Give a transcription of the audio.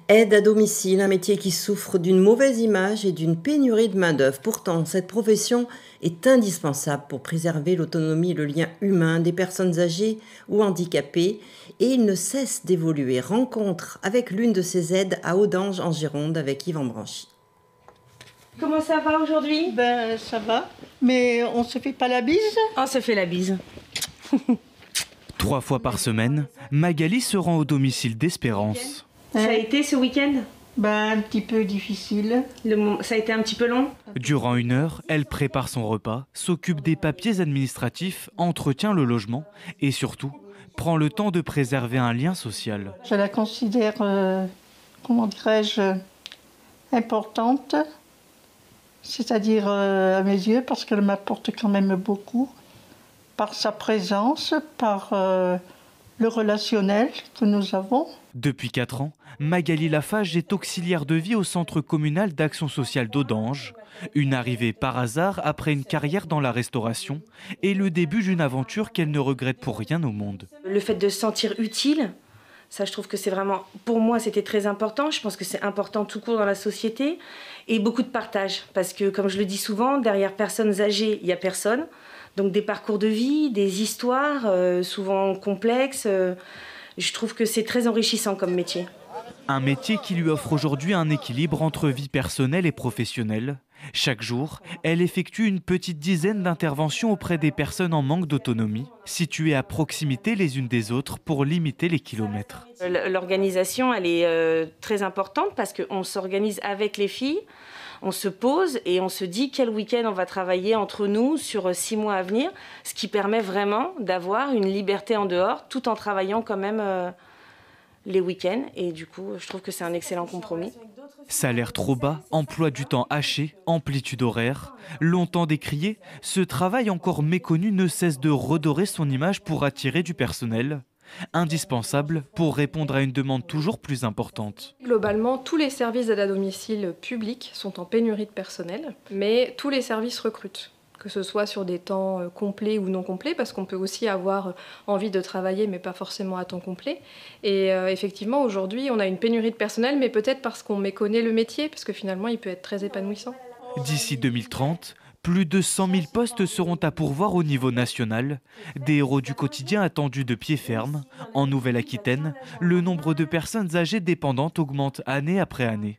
Aide à domicile, un métier qui souffre d'une mauvaise image et d'une pénurie de main-d'œuvre. Pourtant, cette profession est indispensable pour préserver l'autonomie et le lien humain des personnes âgées ou handicapées et il ne cesse d'évoluer. Rencontre avec l'une de ces aides à Audange en Gironde avec Yvan Branchy. Comment ça va aujourd'hui? Ben ça va, mais on se fait pas la bise? On se fait la bise. 3 fois par semaine, Magali se rend au domicile d'Espérance. Ça a été ce week-end? Ben un petit peu difficile. Ça a été un petit peu long? Durant 1 heure, elle prépare son repas, s'occupe des papiers administratifs, entretient le logement et surtout, prend le temps de préserver un lien social. Je la considère, comment dirais-je, importante, c'est-à-dire à mes yeux, parce qu'elle m'apporte quand même beaucoup, par sa présence, par le relationnel que nous avons. Depuis 4 ans, Magali Lafage est auxiliaire de vie au centre communal d'action sociale d'Audange. Une arrivée par hasard après une carrière dans la restauration et le début d'une aventure qu'elle ne regrette pour rien au monde. Le fait de se sentir utile, ça je trouve que c'est vraiment, pour moi c'était très important. Je pense que c'est important tout court dans la société. Et beaucoup de partage, parce que comme je le dis souvent, derrière personnes âgées, il n'y a personne. Donc des parcours de vie, des histoires souvent complexes. Je trouve que c'est très enrichissant comme métier. Un métier qui lui offre aujourd'hui un équilibre entre vie personnelle et professionnelle. Chaque jour, elle effectue une petite dizaine d'interventions auprès des personnes en manque d'autonomie, situées à proximité les unes des autres pour limiter les kilomètres. L'organisation, elle est très importante parce qu'on s'organise avec les filles, on se pose et on se dit quel week-end on va travailler entre nous sur 6 mois à venir, ce qui permet vraiment d'avoir une liberté en dehors tout en travaillant quand même les week-ends et du coup je trouve que c'est un excellent compromis. Salaire trop bas, emploi du temps haché, amplitude horaire. Longtemps décrié, ce travail encore méconnu ne cesse de redorer son image pour attirer du personnel. Indispensable pour répondre à une demande toujours plus importante. Globalement, tous les services d'aide à domicile publics sont en pénurie de personnel, mais tous les services recrutent, que ce soit sur des temps complets ou non complets, parce qu'on peut aussi avoir envie de travailler, mais pas forcément à temps complet. Et effectivement, aujourd'hui, on a une pénurie de personnel, mais peut-être parce qu'on méconnaît le métier, parce que finalement, il peut être très épanouissant. D'ici 2030, plus de 100 000 postes seront à pourvoir au niveau national. Des héros du quotidien attendus de pied ferme. En Nouvelle-Aquitaine, le nombre de personnes âgées dépendantes augmente année après année.